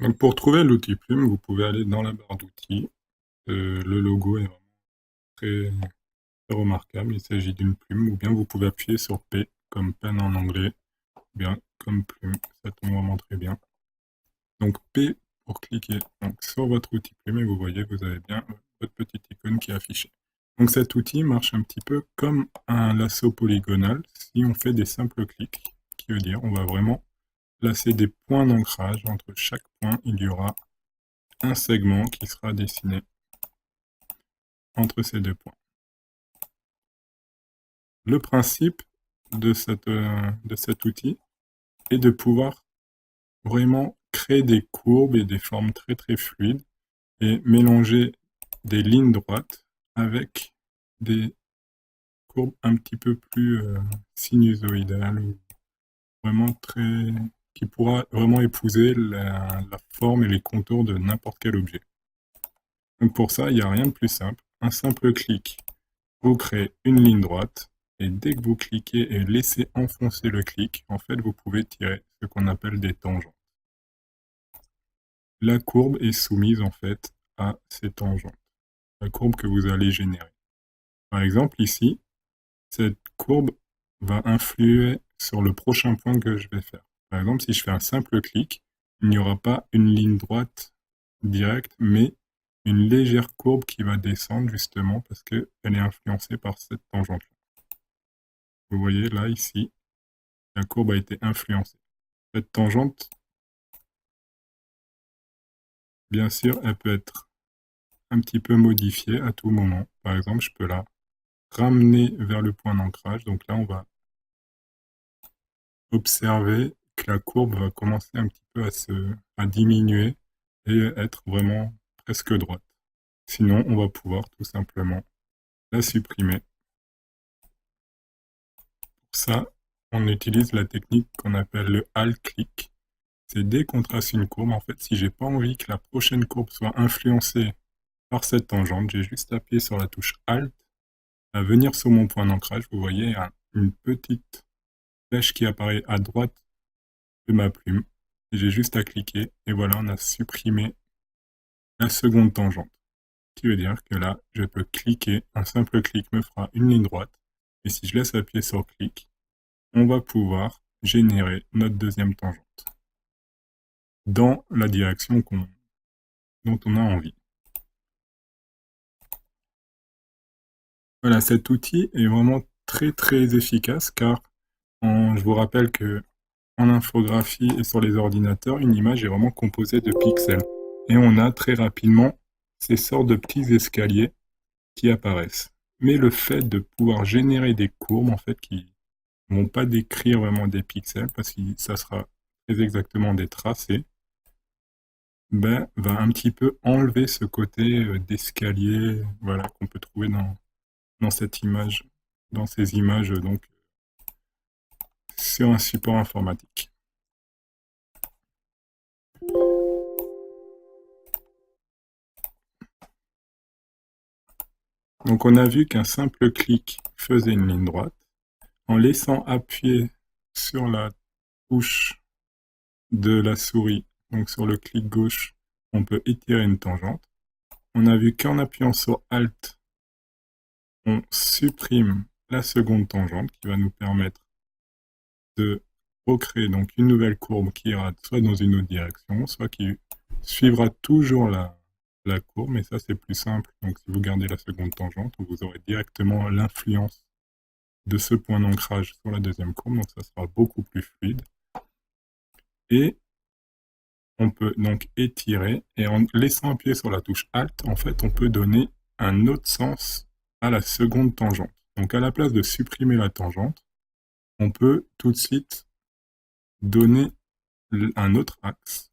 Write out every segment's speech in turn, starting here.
Donc pour trouver l'outil plume, vous pouvez aller dans la barre d'outils. Le logo est vraiment très, très remarquable. Il s'agit d'une plume, ou bien vous pouvez appuyer sur P, comme peine en anglais, ou bien comme plume. Ça tombe vraiment très bien. Donc P pour cliquer donc, sur votre outil plume, et vous voyez, vous avez bien votre petite icône qui est affichée. Donc cet outil marche un petit peu comme un lasso polygonal si on fait des simples clics, qui veut dire on va vraiment placer des points d'ancrage. Entre chaque point, il y aura un segment qui sera dessiné entre ces deux points. Le principe de cet outil est de pouvoir vraiment créer des courbes et des formes très très fluides et mélanger des lignes droites avec des courbes un petit peu plus sinusoïdales, ou vraiment très, qui pourra vraiment épouser la forme et les contours de n'importe quel objet. Donc pour ça, il n'y a rien de plus simple. Un simple clic, vous créez une ligne droite, et dès que vous cliquez et laissez enfoncer le clic, en fait, vous pouvez tirer ce qu'on appelle des tangentes. La courbe est soumise en fait à ces tangentes, la courbe que vous allez générer. Par exemple, ici, cette courbe va influer sur le prochain point que je vais faire. Par exemple, si je fais un simple clic, il n'y aura pas une ligne droite directe, mais une légère courbe qui va descendre justement parce qu'elle est influencée par cette tangente-là. Vous voyez là, ici, la courbe a été influencée. Cette tangente, bien sûr, elle peut être un petit peu modifiée à tout moment. Par exemple, je peux la ramener vers le point d'ancrage. Donc là, on va observer que la courbe va commencer un petit peu à diminuer et être vraiment presque droite. Sinon, on va pouvoir tout simplement la supprimer. Pour ça, on utilise la technique qu'on appelle le alt-click. C'est dès qu'on trace une courbe, en fait, si j'ai pas envie que la prochaine courbe soit influencée par cette tangente, j'ai juste appuyé sur la touche Alt, à venir sur mon point d'ancrage. Vous voyez une petite flèche qui apparaît à droite de ma plume. J'ai juste à cliquer et voilà, on a supprimé la seconde tangente. Ce qui veut dire que là, je peux cliquer, un simple clic me fera une ligne droite. Et si je laisse appuyer sur clic, on va pouvoir générer notre deuxième tangente dans la direction dont on a envie. Voilà, cet outil est vraiment très très efficace car je vous rappelle que en infographie et sur les ordinateurs, une image est vraiment composée de pixels. Et on a très rapidement ces sortes de petits escaliers qui apparaissent. Mais le fait de pouvoir générer des courbes, en fait, qui ne vont pas décrire vraiment des pixels, parce que ça sera très exactement des tracés, ben, va un petit peu enlever ce côté d'escalier, voilà, qu'on peut trouver dans cette image, dans ces images, donc, sur un support informatique. Donc on a vu qu'un simple clic faisait une ligne droite. En laissant appuyer sur la touche de la souris, donc sur le clic gauche, on peut étirer une tangente. On a vu qu'en appuyant sur Alt, on supprime la seconde tangente qui va nous permettre de recréer donc une nouvelle courbe qui ira soit dans une autre direction, soit qui suivra toujours la courbe, mais ça c'est plus simple. Donc si vous gardez la seconde tangente, vous aurez directement l'influence de ce point d'ancrage sur la deuxième courbe, donc ça sera beaucoup plus fluide. Et on peut donc étirer, et en laissant appuyer sur la touche Alt, en fait, on peut donner un autre sens à la seconde tangente. Donc à la place de supprimer la tangente, on peut tout de suite donner un autre axe,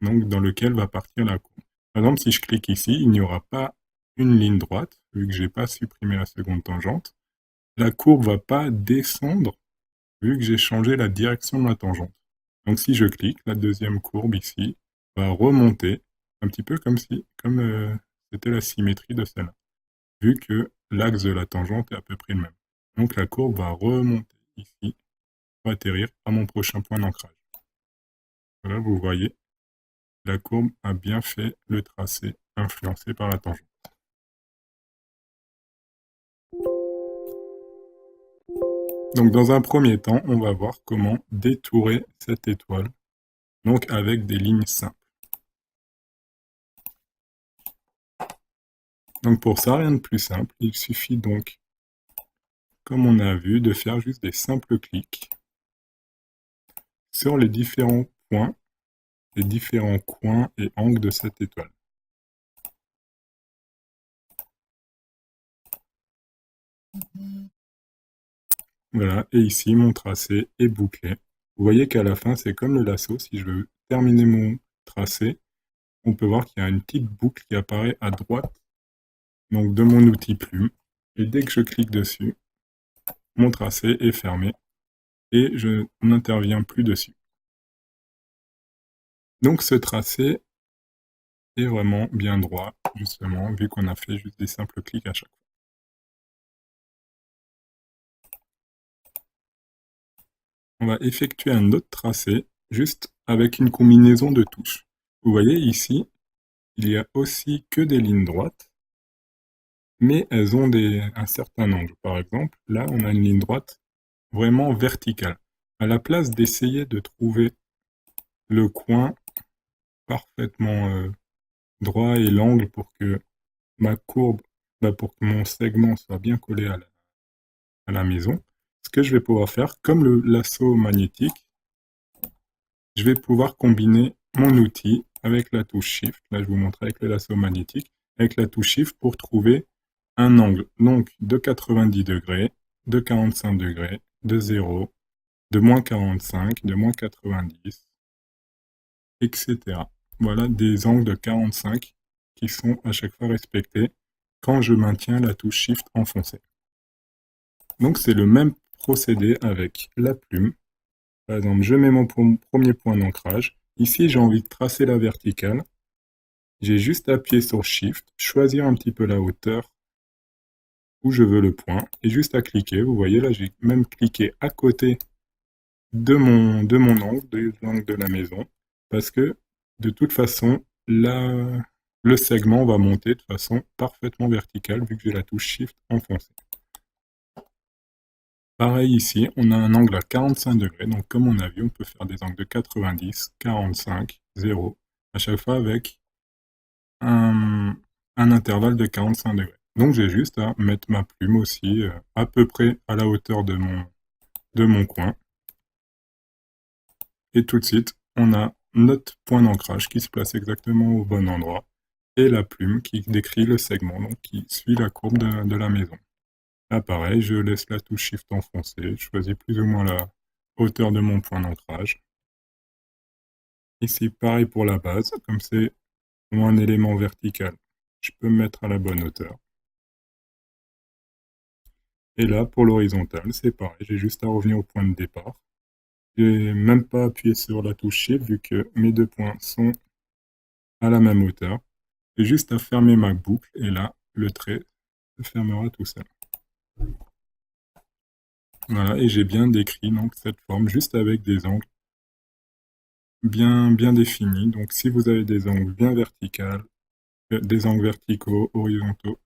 donc dans lequel va partir la courbe. Par exemple, si je clique ici, il n'y aura pas une ligne droite, vu que je n'ai pas supprimé la seconde tangente. La courbe ne va pas descendre, vu que j'ai changé la direction de la tangente. Donc si je clique, la deuxième courbe ici va remonter, un petit peu comme si c'était la symétrie de celle-là, vu que l'axe de la tangente est à peu près le même. Donc la courbe va remonter ici, pour atterrir à mon prochain point d'ancrage. Voilà, vous voyez. la courbe a bien fait le tracé influencé par la tangente. Donc dans un premier temps, on va voir comment détourer cette étoile, donc avec des lignes simples. Donc pour ça, rien de plus simple, il suffit donc, comme on a vu, de faire juste des simples clics sur les différents points, les différents coins et angles de cette étoile. Voilà, et ici, mon tracé est bouclé. Vous voyez qu'à la fin, c'est comme le lasso. Si je veux terminer mon tracé, on peut voir qu'il y a une petite boucle qui apparaît à droite donc de mon outil plume. Et dès que je clique dessus, mon tracé est fermé et je n'interviens plus dessus. Donc ce tracé est vraiment bien droit, justement, vu qu'on a fait juste des simples clics à chaque fois. On va effectuer un autre tracé, juste avec une combinaison de touches. Vous voyez ici, il y a aussi que des lignes droites, mais elles ont un certain angle. Par exemple, là, on a une ligne droite vraiment verticale. À la place d'essayer de trouver le coin parfaitement droit et l'angle pour que ma courbe, pour que mon segment soit bien collé à la maison, ce que je vais pouvoir faire, comme le lasso magnétique, je vais pouvoir combiner mon outil avec la touche Shift. Là, je vous montre avec le lasso magnétique, avec la touche Shift pour trouver un angle, donc de 90 degrés, de 45 degrés, de 0, de moins 45, de moins 90, etc. Voilà des angles de 45 qui sont à chaque fois respectés quand je maintiens la touche Shift enfoncée. Donc c'est le même procédé avec la plume. Par exemple, je mets mon premier point d'ancrage. Ici, j'ai envie de tracer la verticale. J'ai juste à appuyer sur Shift, choisir un petit peu la hauteur où je veux le point, et juste à cliquer. Vous voyez là, j'ai même cliqué à côté de mon angle, de l'angle de la maison, parce que de toute façon, le segment va monter de façon parfaitement verticale vu que j'ai la touche Shift enfoncée. Pareil ici, on a un angle à 45 degrés, donc comme on a vu, on peut faire des angles de 90, 45, 0, à chaque fois avec un intervalle de 45 degrés. Donc j'ai juste à mettre ma plume aussi à peu près à la hauteur de mon coin. Et tout de suite, on a notre point d'ancrage qui se place exactement au bon endroit et la plume qui décrit le segment, donc qui suit la courbe de la maison. Là, pareil, je laisse la touche Shift enfoncée, je choisis plus ou moins la hauteur de mon point d'ancrage. Ici, pareil pour la base, comme c'est un élément vertical, je peux me mettre à la bonne hauteur. Et là, pour l'horizontale, c'est pareil, j'ai juste à revenir au point de départ. J'ai même pas appuyé sur la touche Shift vu que mes deux points sont à la même hauteur. J'ai juste à fermer ma boucle et là, le trait se fermera tout seul. Voilà, et j'ai bien décrit donc cette forme juste avec des angles bien définis. Donc si vous avez des angles bien verticaux, des angles verticaux, horizontaux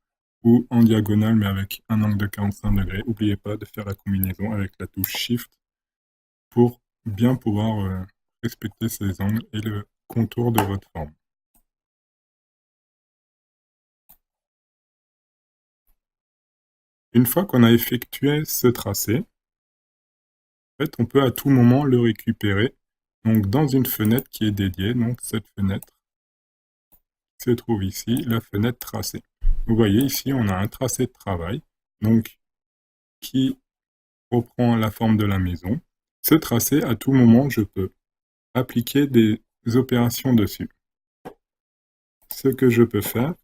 ou en diagonale mais avec un angle de 45 degrés, n'oubliez pas de faire la combinaison avec la touche Shift pour bien pouvoir respecter ces angles et le contour de votre forme. Une fois qu'on a effectué ce tracé, en fait, on peut à tout moment le récupérer donc dans une fenêtre qui est dédiée. Donc cette fenêtre se trouve ici, la fenêtre tracée. Vous voyez ici, on a un tracé de travail donc qui reprend la forme de la maison. Ce tracé, à tout moment, je peux appliquer des opérations dessus. Ce que je peux faire,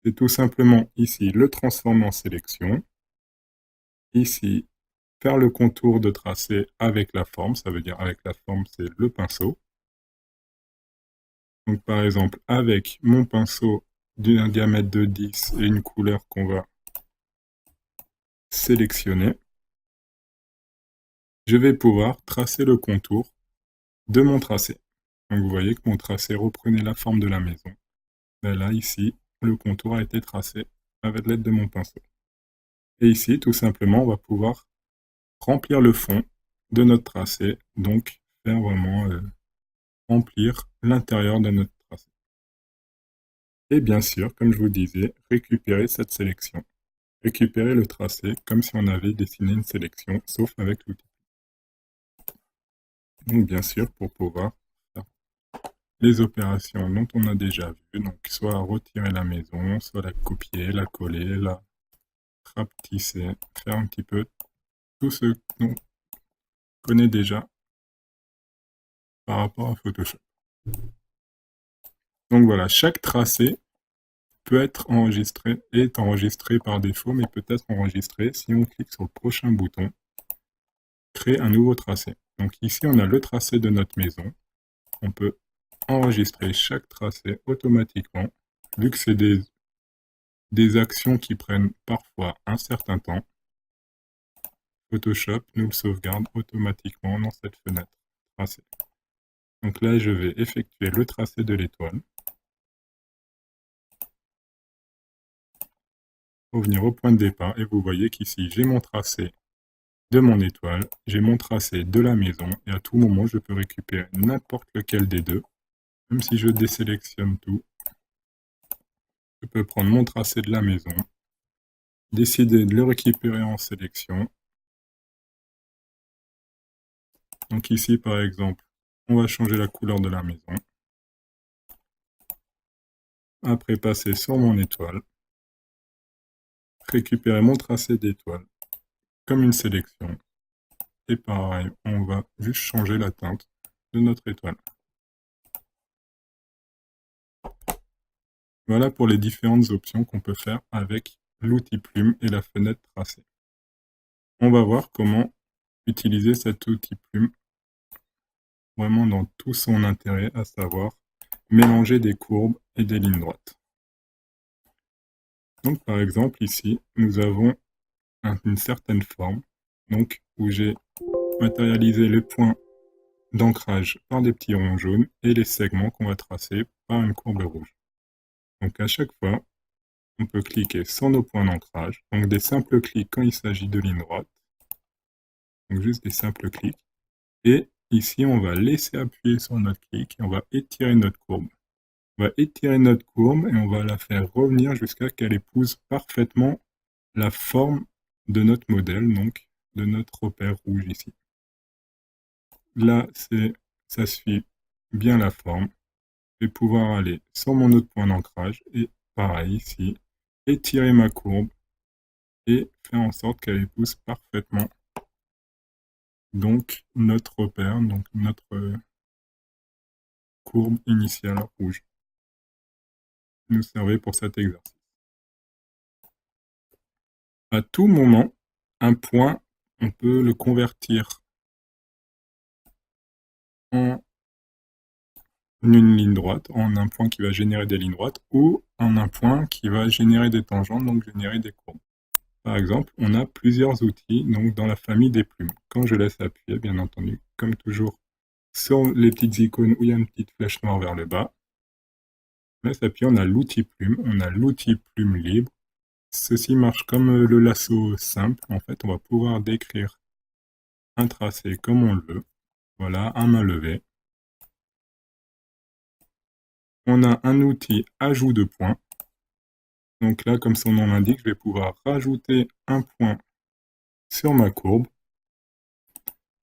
c'est tout simplement ici le transformer en sélection. Ici, faire le contour de tracé avec la forme, ça veut dire avec la forme, c'est le pinceau. Donc par exemple, avec mon pinceau d'un diamètre de 10 et une couleur qu'on va sélectionner, je vais pouvoir tracer le contour de mon tracé. Donc vous voyez que mon tracé reprenait la forme de la maison. Et là, ici, le contour a été tracé avec l'aide de mon pinceau. Et ici, tout simplement, on va pouvoir remplir le fond de notre tracé, donc faire vraiment remplir l'intérieur de notre tracé. Et bien sûr, comme je vous disais, récupérer cette sélection. Récupérer le tracé comme si on avait dessiné une sélection, sauf avec l'outil. Donc bien sûr, pour pouvoir faire les opérations dont on a déjà vu, donc soit retirer la maison, soit la copier, la coller, la rapetisser, faire un petit peu tout ce qu'on connaît déjà par rapport à Photoshop. Donc voilà, chaque tracé peut être enregistré, est enregistré par défaut, mais peut être enregistré si on clique sur le prochain bouton, créer un nouveau tracé. Donc ici, on a le tracé de notre maison. On peut enregistrer chaque tracé automatiquement, vu que c'est des actions qui prennent parfois un certain temps. Photoshop nous le sauvegarde automatiquement dans cette fenêtre tracé. Donc là, je vais effectuer le tracé de l'étoile. Revenir au point de départ et vous voyez qu'ici, j'ai mon tracé de mon étoile, j'ai mon tracé de la maison et à tout moment, je peux récupérer n'importe lequel des deux. Même si je désélectionne tout, je peux prendre mon tracé de la maison, décider de le récupérer en sélection. Donc ici, par exemple, on va changer la couleur de la maison. Après, passer sur mon étoile, récupérer mon tracé d'étoile comme une sélection. Et pareil, on va juste changer la teinte de notre étoile. Voilà pour les différentes options qu'on peut faire avec l'outil plume et la fenêtre tracée. On va voir comment utiliser cet outil plume vraiment dans tout son intérêt, à savoir mélanger des courbes et des lignes droites. Donc par exemple ici, nous avons une certaine forme, donc où j'ai matérialisé les points d'ancrage par des petits ronds jaunes et les segments qu'on va tracer par une courbe rouge. Donc à chaque fois, on peut cliquer sur nos points d'ancrage, donc des simples clics quand il s'agit de lignes droites, donc juste des simples clics. Et ici, on va laisser appuyer sur notre clic et on va étirer notre courbe. On va étirer notre courbe et on va la faire revenir jusqu'à qu'elle épouse parfaitement la forme de notre modèle, donc de notre repère rouge ici. Là, ça suit bien la forme. Je vais pouvoir aller sur mon autre point d'ancrage et pareil ici, étirer ma courbe et faire en sorte qu'elle épouse parfaitement donc notre repère, donc notre courbe initiale rouge qui nous servait pour cet exercice. À tout moment, un point, on peut le convertir en une ligne droite, en un point qui va générer des lignes droites, ou en un point qui va générer des tangentes, donc générer des courbes. Par exemple, on a plusieurs outils donc dans la famille des plumes. Quand je laisse appuyer, bien entendu, comme toujours, sur les petites icônes où il y a une petite flèche noire vers le bas, on laisse appuyer, on a l'outil plume, on a l'outil plume libre. Ceci marche comme le lasso simple. En fait, on va pouvoir décrire un tracé comme on le veut. Voilà, à main levée. On a un outil ajout de points. Donc là, comme son nom l'indique, je vais pouvoir rajouter un point sur ma courbe.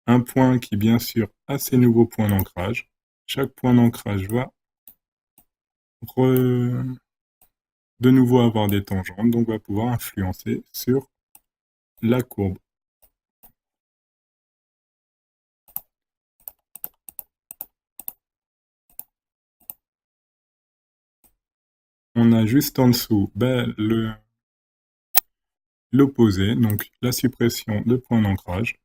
Un point qui, bien sûr, a ses nouveaux points d'ancrage. Chaque point d'ancrage va de nouveau avoir des tangentes, donc va pouvoir influencer sur la courbe. On a juste en dessous l'opposé, donc la suppression de points d'ancrage.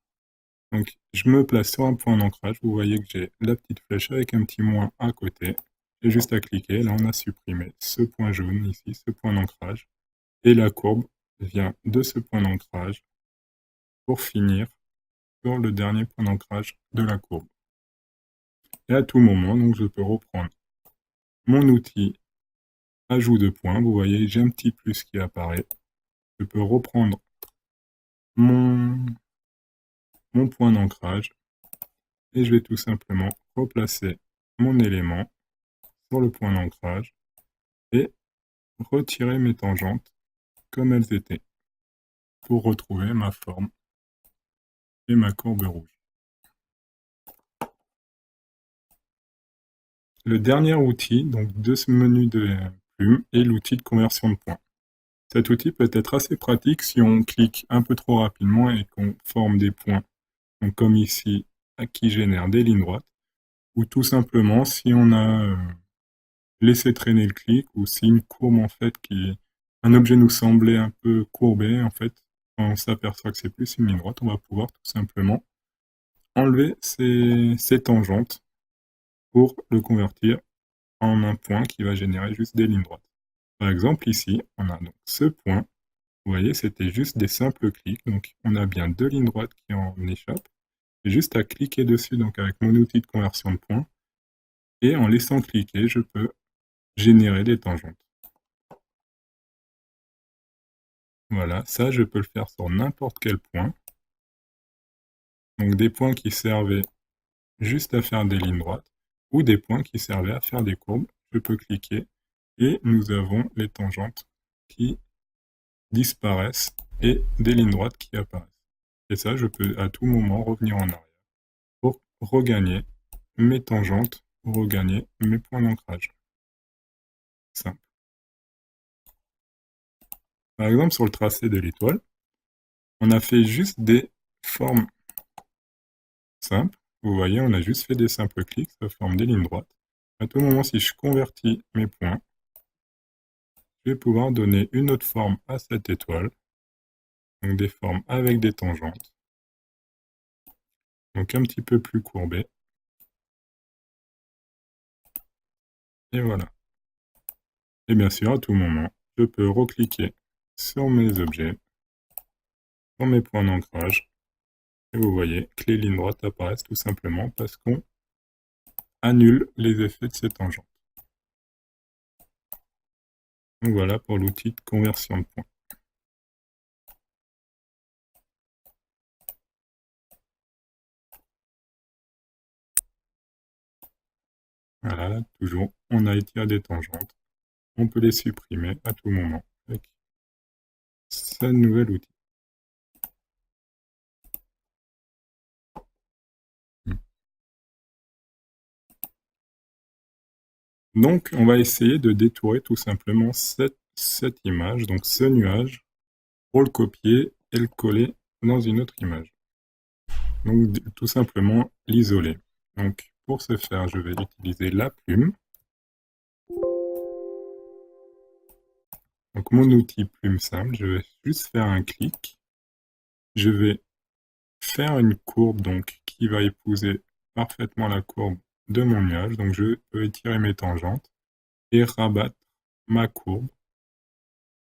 Donc je me place sur un point d'ancrage, vous voyez que j'ai la petite flèche avec un petit moins à côté. J'ai juste à cliquer, là on a supprimé ce point jaune ici, ce point d'ancrage. Et la courbe vient de ce point d'ancrage pour finir sur le dernier point d'ancrage de la courbe. Et à tout moment, donc, je peux reprendre mon outil ajout de points. Vous voyez, j'ai un petit plus qui apparaît. Je peux reprendre mon point d'ancrage et je vais tout simplement replacer mon élément sur le point d'ancrage et retirer mes tangentes comme elles étaient pour retrouver ma forme et ma courbe rouge. Le dernier outil donc, de ce menu de plume est l'outil de conversion de points. Cet outil peut être assez pratique si on clique un peu trop rapidement et qu'on forme des points, donc comme ici, qui génèrent des lignes droites, ou tout simplement si on a laissé traîner le clic, ou si une courbe en fait un objet nous semblait un peu courbé, en fait, quand on s'aperçoit que c'est plus une ligne droite, on va pouvoir tout simplement enlever ces tangentes pour le convertir en un point qui va générer juste des lignes droites. Par exemple, ici, on a donc ce point. Vous voyez, c'était juste des simples clics. Donc, on a bien deux lignes droites qui en échappent. J'ai juste à cliquer dessus donc avec mon outil de conversion de points. Et en laissant cliquer, je peux générer des tangentes. Voilà, ça, je peux le faire sur n'importe quel point. Donc, des points qui servaient juste à faire des lignes droites ou des points qui servaient à faire des courbes. Je peux cliquer et nous avons les tangentes qui disparaissent et des lignes droites qui apparaissent. Et ça, je peux à tout moment revenir en arrière pour regagner mes tangentes, pour regagner mes points d'ancrage. Simple. Par exemple, sur le tracé de l'étoile, on a fait juste des formes simples. Vous voyez, on a juste fait des simples clics, ça forme des lignes droites. À tout moment, si je convertis mes points, je vais pouvoir donner une autre forme à cette étoile. Donc des formes avec des tangentes. Donc un petit peu plus courbées. Et voilà. Et bien sûr, à tout moment, je peux recliquer sur mes objets, sur mes points d'ancrage. Et vous voyez que les lignes droites apparaissent tout simplement parce qu'on annule les effets de ces tangentes. Donc voilà pour l'outil de conversion de points. Voilà, là, toujours, on a étiré des tangentes. On peut les supprimer à tout moment avec ce nouvel outil. Donc, on va essayer de détourer tout simplement cette image, donc ce nuage, pour le copier et le coller dans une autre image. Donc, tout simplement l'isoler. Donc, pour ce faire, je vais utiliser la plume. Donc, mon outil plume simple, je vais juste faire un clic. Je vais faire une courbe donc, qui va épouser parfaitement la courbe de mon nuage. Donc, je peux étirer mes tangentes et rabattre ma courbe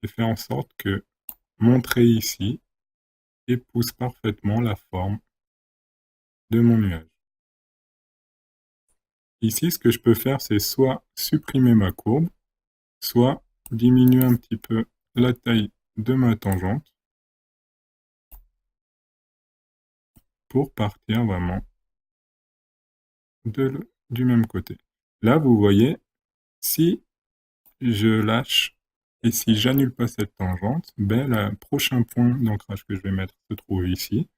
et faire en sorte que mon trait ici épouse parfaitement la forme de mon nuage. Ici, ce que je peux faire, c'est soit supprimer ma courbe, soit diminuer un petit peu la taille de ma tangente pour partir vraiment du même côté. Là, vous voyez, si je lâche et si j'annule pas cette tangente, ben, le prochain point d'ancrage que je vais mettre se trouve ici.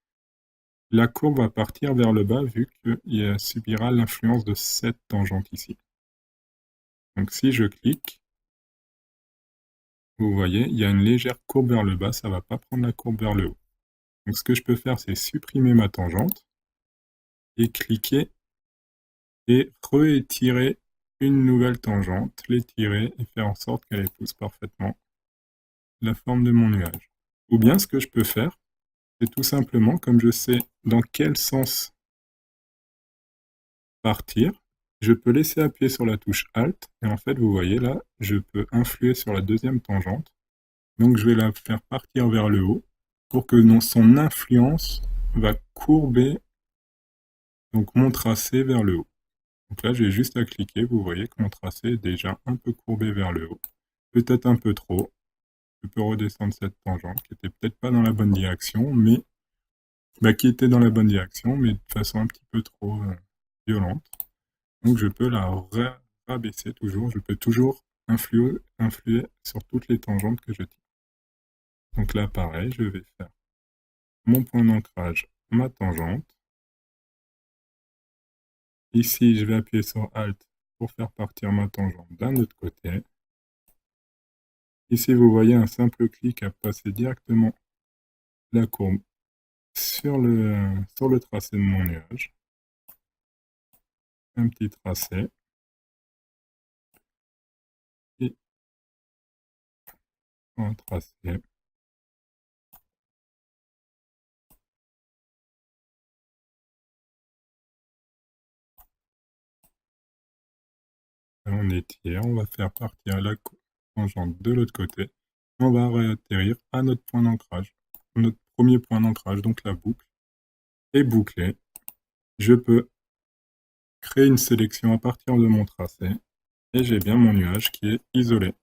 La courbe va partir vers le bas vu qu'il subira l'influence de cette tangente ici. Donc si je clique, vous voyez, il y a une légère courbe vers le bas, ça ne va pas prendre la courbe vers le haut. Donc ce que je peux faire, c'est supprimer ma tangente et cliquer et réétirer une nouvelle tangente, l'étirer et faire en sorte qu'elle épouse parfaitement la forme de mon nuage. Ou bien ce que je peux faire, c'est tout simplement, comme je sais dans quel sens partir, je peux laisser appuyer sur la touche Alt et en fait, vous voyez là, je peux influer sur la deuxième tangente. Donc je vais la faire partir vers le haut pour que son influence va courber donc mon tracé vers le haut. Donc là, j'ai juste à cliquer, vous voyez que mon tracé est déjà un peu courbé vers le haut. Peut-être un peu trop. Je peux redescendre cette tangente qui était peut-être pas dans la bonne direction, mais qui était dans la bonne direction, mais de façon un petit peu trop violente. Donc je peux la rabaisser toujours, je peux toujours influer sur toutes les tangentes que je tire. Donc là, pareil, je vais faire mon point d'ancrage, ma tangente. Ici, je vais appuyer sur Alt pour faire partir ma tangente d'un autre côté. Ici, vous voyez un simple clic à passer directement la courbe sur le tracé de mon nuage. Un petit tracé. Et un tracé. On étire, on va faire partir la tangente de l'autre côté. On va réatterrir à notre point d'ancrage. Notre premier point d'ancrage, donc la boucle, est bouclée. Je peux créer une sélection à partir de mon tracé et j'ai bien mon nuage qui est isolé.